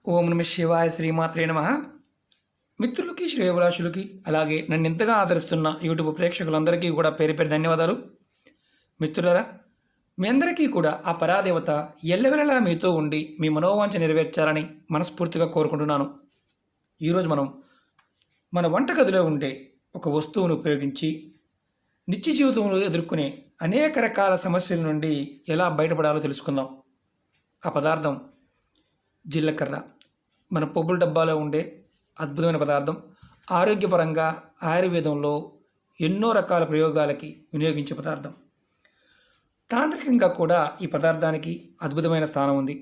ఓం నమ శివాయ శ్రీమాత్రే నమ. మిత్రులకి శ్రేయభిలాషులకి అలాగే నన్ను ఇంతగా ఆదరిస్తున్న యూట్యూబ్ ప్రేక్షకులందరికీ కూడా పేరు పేరు ధన్యవాదాలు. మిత్రులరా, మీ అందరికీ కూడా ఆ పరాదేవత ఎల్లవెల్లలా మీతో ఉండి మీ మనోవాంఛ నెరవేర్చాలని మనస్ఫూర్తిగా కోరుకుంటున్నాను. ఈరోజు మనం మన వంటగదిలో ఉండే ఒక వస్తువును ఉపయోగించి నిత్య జీవితంలో ఎదుర్కొనే అనేక రకాల సమస్యల నుండి ఎలా బయటపడాలో తెలుసుకుందాం. ఆ పదార్థం జీలకర్ర. మన పప్పుల డబ్బాలో ఉండే అద్భుతమైన పదార్థం. ఆరోగ్యపరంగా ఆయుర్వేదంలో ఎన్నో రకాల ప్రయోగాలకి వినియోగించే పదార్థం. తాంత్రికంగా కూడా ఈ పదార్థానికి అద్భుతమైన స్థానం ఉంది.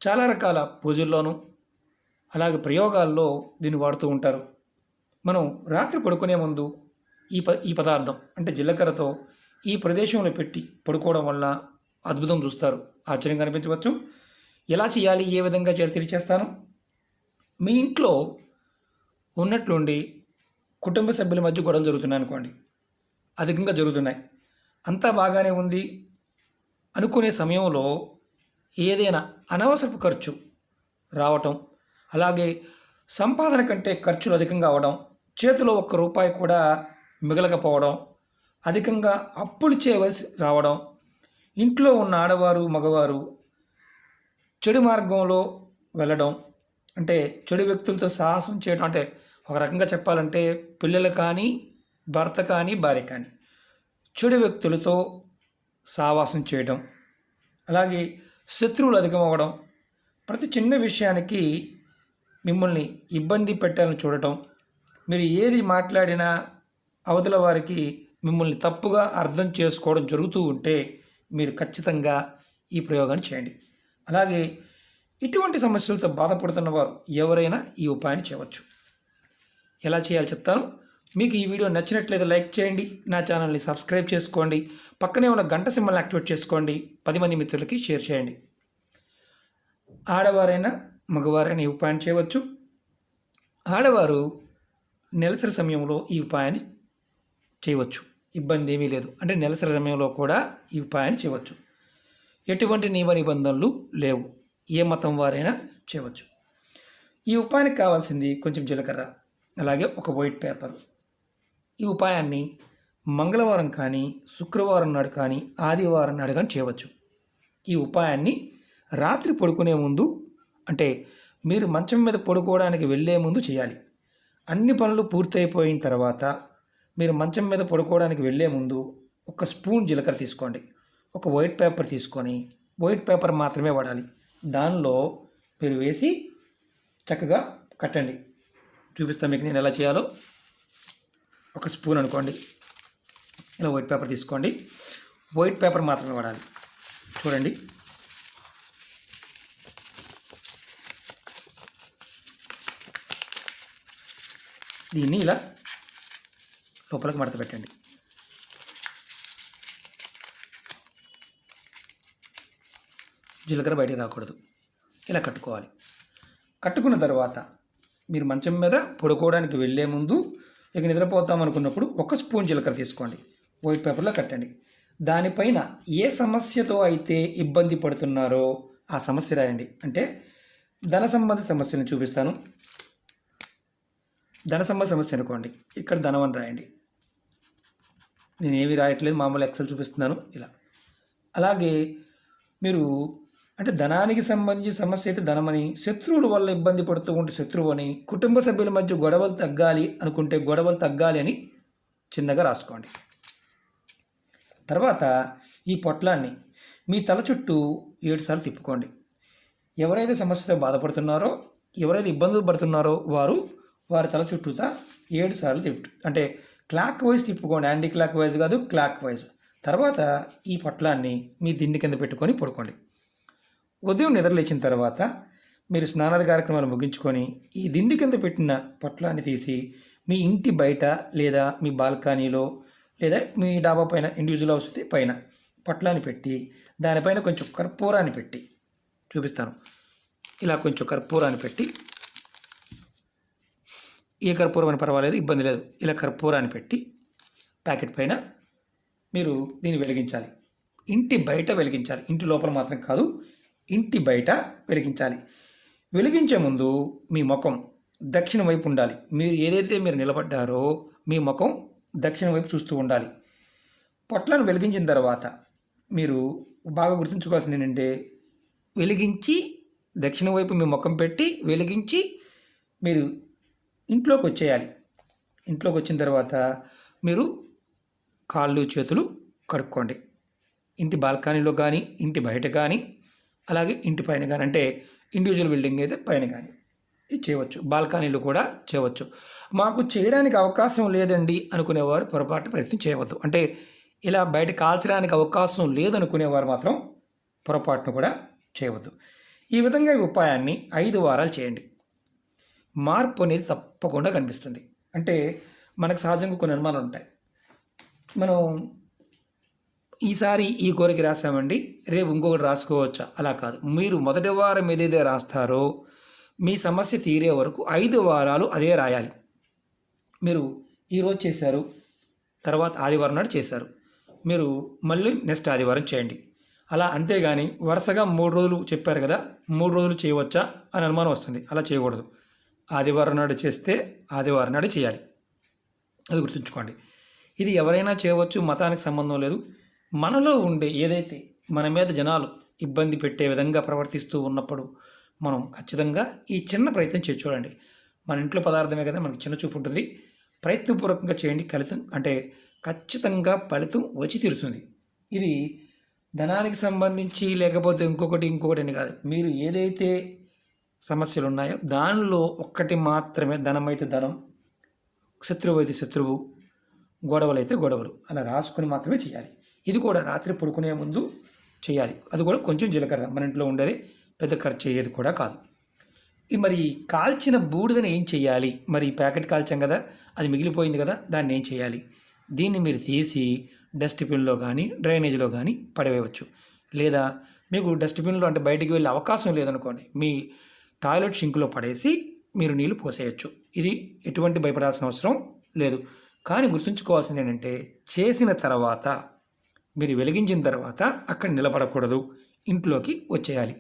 చాలా రకాల పూజల్లోనూ అలాగే ప్రయోగాల్లో దీన్ని వాడుతూ ఉంటారు. మనం రాత్రి పడుకునే ముందు ఈ పదార్థం అంటే జీలకర్రతో ఈ ప్రదేశంలో పెట్టి పడుకోవడం వల్ల అద్భుతం చూస్తారు. ఆశ్చర్యంగా అనిపించవచ్చు. ఎలా చేయాలి, ఏ విధంగా చేయాలి తెలియచేస్తాను. మీ ఇంట్లో ఉన్నట్లుండి కుటుంబ సభ్యుల మధ్య గొడవలు జరుగుతున్నాయి అనుకోండి, అధికంగా జరుగుతున్నాయి, అంతా బాగానే ఉంది అనుకునే సమయంలో ఏదైనా అనవసరపు ఖర్చు రావటం, అలాగే సంపాదన కంటే ఖర్చులు అధికంగా అవడం, చేతిలో ఒక్క రూపాయి కూడా మిగలకపోవడం, అధికంగా అప్పులు చేయవలసి రావడం, ఇంట్లో ఉన్న ఆడవారు మగవారు చెడు మార్గంలో వెళ్ళడం, అంటే చెడు వ్యక్తులతో సాహసం చేయడం, అంటే ఒక రకంగా చెప్పాలంటే పిల్లలు కానీ భర్త కానీ భార్య కానీ చెడు వ్యక్తులతో సావాసం చేయడం, అలాగే శత్రువులు అధికమవ్వడం, ప్రతి చిన్న విషయానికి మిమ్మల్ని ఇబ్బంది పెట్టాలని చూడటం, మీరు ఏది మాట్లాడినా అవతల వారికి మిమ్మల్ని తప్పుగా అర్థం చేసుకోవడం జరుగుతూ ఉంటే మీరు ఖచ్చితంగా ఈ ప్రయోగాన్ని చేయండి. అలాగే ఇటువంటి సమస్యలతో బాధపడుతున్న వారు ఎవరైనా ఈ ఉపాయాన్ని చేయవచ్చు. ఎలా చేయాలో చెప్తాను. మీకు ఈ వీడియో నచ్చినట్లయితే లైక్ చేయండి, నా ఛానల్ని సబ్స్క్రైబ్ చేసుకోండి, పక్కనే ఉన్న గంట సింబల్ని యాక్టివేట్ చేసుకోండి, 10 మంది మిత్రులకి షేర్ చేయండి. ఆడవారైనా మగవారైనా ఈ ఉపాయాన్ని చేయవచ్చు. ఆడవారు నెలసరి సమయంలో ఈ ఉపాయాన్ని చేయవచ్చు, ఇబ్బంది ఏమీ లేదు. అంటే నెలసరి సమయంలో కూడా ఈ ఉపాయాన్ని చేయవచ్చు. ఎటువంటి నియమ నిబంధనలు లేవు, ఏ మతం వారైనా చేయవచ్చు. ఈ ఉపాయానికి కావాల్సింది కొంచెం జీలకర్ర, అలాగే ఒక వైట్ పేపర్. ఈ ఉపాయాన్ని మంగళవారం కానీ శుక్రవారం నాడు కానీ ఆదివారం నాడు కానీ చేయవచ్చు. ఈ ఉపాయాన్ని రాత్రి పడుకునే ముందు, అంటే మీరు మంచం మీద పడుకోవడానికి వెళ్ళే ముందు చేయాలి. అన్ని పనులు పూర్తయిపోయిన తర్వాత మీరు మంచం మీద పడుకోవడానికి వెళ్ళే ముందు ఒక స్పూన్ జీలకర్ర తీసుకోండి, ఒక వైట్ పేపర్ తీసుకొని, వైట్ పేపర్ మాత్రమే వాడాలి, దానిలో మీరు వేసి చక్కగా కట్టండి. చూపిస్తాను మీకు నేను ఎలా చేయాలో. ఒక స్పూన్ అనుకోండి, ఇలా వైట్ పేపర్ తీసుకోండి, వైట్ పేపర్ మాత్రమే వాడాలి. చూడండి, దీన్ని ఇలా లోపలికి మడత పెట్టండి. జీలకర్ర బయటికి రాకూడదు, ఇలా కట్టుకోవాలి. కట్టుకున్న తర్వాత మీరు మంచం మీద పడుకోవడానికి వెళ్ళే ముందు, ఇక నిద్రపోతాం అనుకున్నప్పుడు ఒక స్పూన్ జీలకర్ర తీసుకోండి, వైట్ పేపర్లో కట్టండి. దానిపైన ఏ సమస్యతో అయితే ఇబ్బంది పడుతున్నారో ఆ సమస్య రాయండి. అంటే ధన సంబంధ సమస్యలను చూపిస్తాను. ధన సంబంధ సమస్య అనుకోండి, ఇక్కడ ధనం అని రాయండి. నేనేమి రాయట్లేదు, మామూలు ఎక్సెల్ చూపిస్తున్నాను ఇలా. అలాగే మీరు అంటే ధనానికి సంబంధించిన సమస్య అయితే ధనమని, శత్రువుల వల్ల ఇబ్బంది పడుతూ ఉంటే శత్రువు అని, కుటుంబ సభ్యుల మధ్య గొడవలు తగ్గాలి అనుకుంటే గొడవలు తగ్గాలి అని చిన్నగా రాసుకోండి. తర్వాత ఈ పొట్లాన్ని మీ తల చుట్టూ 7 సార్లు తిప్పుకోండి. ఎవరైతే సమస్యతో బాధపడుతున్నారో, ఎవరైతే ఇబ్బందులు పడుతున్నారో వారి తల చుట్టూతా 7 సార్లు అంటే క్లాక్ వైజ్ తిప్పుకోండి, యాంటీ క్లాక్ వైజ్ కాదు, క్లాక్ వైజ్. తర్వాత ఈ పొట్లాన్ని మీ దిండి కింద పెట్టుకొని పడుకోండి. ఉదయం నిద్రలేచిన తర్వాత మీరు స్నానాది కార్యక్రమాలు ముగించుకొని ఈ దిండి కింద పెట్టిన పొట్లాన్ని తీసి మీ ఇంటి బయట లేదా మీ బాల్కనీలో లేదా మీ డాబా పైన, ఇండివిజువల్ హౌస్ అయితే పైన పొట్లాన్ని పెట్టి దానిపైన కొంచెం కర్పూరాన్ని పెట్టి చూపిస్తాను. ఇలా కొంచెం కర్పూరాన్ని పెట్టి, ఏ కర్పూరం అని పర్వాలేదు, ఇబ్బంది లేదు, ఇలా కర్పూరాన్ని పెట్టి ప్యాకెట్ పైన మీరు దీన్ని వెలిగించాలి. ఇంటి బయట వెలిగించాలి, ఇంటి లోపల మాత్రం కాదు, ఇంటి బయట వెలిగించాలి. వెలిగించే ముందు మీ ముఖం దక్షిణ వైపు ఉండాలి. మీరు నిలబడ్డారో మీ ముఖం దక్షిణ వైపు చూస్తూ ఉండాలి. పొట్లను వెలిగించిన తర్వాత మీరు బాగా గుర్తుంచుకోవాల్సింది ఏంటంటే, వెలిగించి దక్షిణ వైపు మీ ముఖం పెట్టి వెలిగించి మీరు ఇంట్లోకి వచ్చేయాలి. ఇంట్లోకి వచ్చిన తర్వాత మీరు కాళ్ళు చేతులు కడుక్కోండి. ఇంటి బాల్కనీలో కానీ, ఇంటి బయట కానీ, అలాగే ఇంటి పైన కానీ, అంటే ఇండివిజువల్ బిల్డింగ్ అయితే పైన కానీ ఇది చేయవచ్చు. బాల్కనీలు కూడా చేయవచ్చు. మాకు చేయడానికి అవకాశం లేదండి అనుకునేవారు పొరపాటు ప్రయత్నం చేయవద్దు. అంటే ఇలా బయట కాల్చడానికి అవకాశం లేదనుకునేవారు మాత్రం పొరపాటును కూడా చేయవద్దు. ఈ విధంగా ఈ ఉపాయాన్ని 5 వారాలు చేయండి. మార్పు అనేది తప్పకుండా కనిపిస్తుంది. అంటే మనకు సహజంగా కొన్ని అనుమానాలు ఉంటాయి. మనం ఈసారి ఈ కోరిక రాసామండి, రేపు ఇంకొకటి రాసుకోవచ్చా? అలా కాదు. మీరు మొదటి వారం ఏదైతే రాస్తారో మీ సమస్య తీరే వరకు 5 వారాలు అదే రాయాలి. మీరు ఈరోజు చేశారు, తర్వాత ఆదివారం నాడు చేశారు, మీరు మళ్ళీ నెక్స్ట్ ఆదివారం చేయండి. అలా అంతేగాని వరుసగా 3 రోజులు చెప్పారు కదా, 3 రోజులు చేయవచ్చా అని అనుమానం వస్తుంది. అలా చేయకూడదు. ఆదివారం నాడు చేస్తే ఆదివారం నాడు చేయాలి. అది గుర్తుంచుకోండి. ఇది ఎవరైనా చేయవచ్చు, మతానికి సంబంధం లేదు. మనలో ఉండే ఏదైతే మన మీద జనాలు ఇబ్బంది పెట్టే విధంగా ప్రవర్తిస్తూ ఉన్నప్పుడు మనం ఖచ్చితంగా ఈ చిన్న ప్రయత్నం చేసి చూడండి. మన ఇంట్లో పదార్థమే కదా, మనకి చిన్న చూపు ఉంటుంది. ప్రయత్నపూర్వకంగా చేయండి. ఖచ్చితంగా ఫలితం వచ్చి తీరుతుంది. ఇది ధనానికి సంబంధించి లేకపోతే ఇంకొకటి అని కాదు. మీరు ఏదైతే సమస్యలు ఉన్నాయో దానిలో ఒక్కటి మాత్రమే, ధనమైతే ధనం, శత్రువు అయితే శత్రువు, గొడవలు అయితే గొడవలు, అలా రాసుకొని మాత్రమే చేయాలి. ఇది కూడా రాత్రి పడుకునే ముందు చేయాలి. అది కూడా కొంచెం జీలకర్ర, మన ఇంట్లో ఉండేది, పెద్ద ఖర్చు అయ్యేది కూడా కాదు. మరి కాల్చిన బూడిదని ఏం చేయాలి? మరి ప్యాకెట్ కాల్చాం కదా, అది మిగిలిపోయింది కదా, దాన్ని ఏం చేయాలి? దీన్ని మీరు తీసి డస్ట్బిన్లో కానీ డ్రైనేజీలో కానీ పడవేయవచ్చు. లేదా మీకు డస్ట్బిన్లో అంటే బయటికి వెళ్ళే అవకాశం లేదనుకోండి, మీ టాయిలెట్ షింక్లో పడేసి మీరు నీళ్లు పోసేయచ్చు. ఇది ఎటువంటి భయపడాల్సిన అవసరం లేదు. కానీ గుర్తుంచుకోవాల్సింది ఏంటంటే, చేసిన తర్వాత మీరు వెలిగించిన తర్వాత అక్కడ నిలబడకూడదు, ఇంట్లోకి వచ్చేయాలి.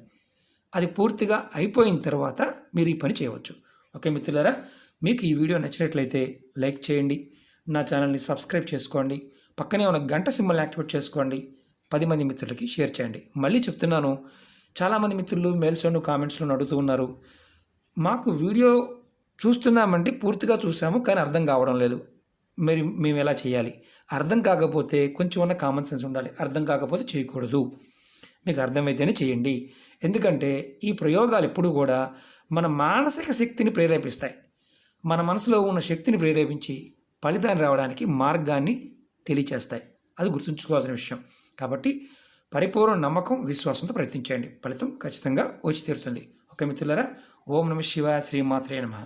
అది పూర్తిగా అయిపోయిన తర్వాత మీరు ఈ పని చేయవచ్చు. ఓకే మిత్రులారా, మీకు ఈ వీడియో నచ్చినట్లయితే లైక్ చేయండి, నా ఛానల్ని సబ్స్క్రైబ్ చేసుకోండి, పక్కనే ఉన్న గంట సింబల్ని యాక్టివేట్ చేసుకోండి, 10 మంది మిత్రులకి షేర్ చేయండి. మళ్ళీ చెప్తున్నాను, చాలామంది మిత్రులు మెయిల్స్లోను కామెంట్స్లోను అడుగుతూ ఉన్నారు, మాకు వీడియో చూస్తున్నామంటే పూర్తిగా చూసాము కానీ అర్థం కావడం లేదు, మేము ఎలా చేయాలి? అర్థం కాకపోతే కొంచెం ఉన్న కామన్ సెన్స్ ఉండాలి. అర్థం కాకపోతే చేయకూడదు. మీకు అర్థమైతేనే చేయండి. ఎందుకంటే ఈ ప్రయోగాలు ఎప్పుడు కూడా మన మానసిక శక్తిని ప్రేరేపిస్తాయి. మన మనసులో ఉన్న శక్తిని ప్రేరేపించి ఫలితాన్ని రావడానికి మార్గాన్ని తెలియచేస్తాయి. అది గుర్తుంచుకోవాల్సిన విషయం. కాబట్టి పరిపూర్ణ నమ్మకం, విశ్వాసంతో ప్రయత్నించండి. ఫలితం ఖచ్చితంగా వచ్చి తీరుతుంది. ఓకే మిత్రులారా, ఓం నమః శివాయ, శ్రీమాత్రే నమః.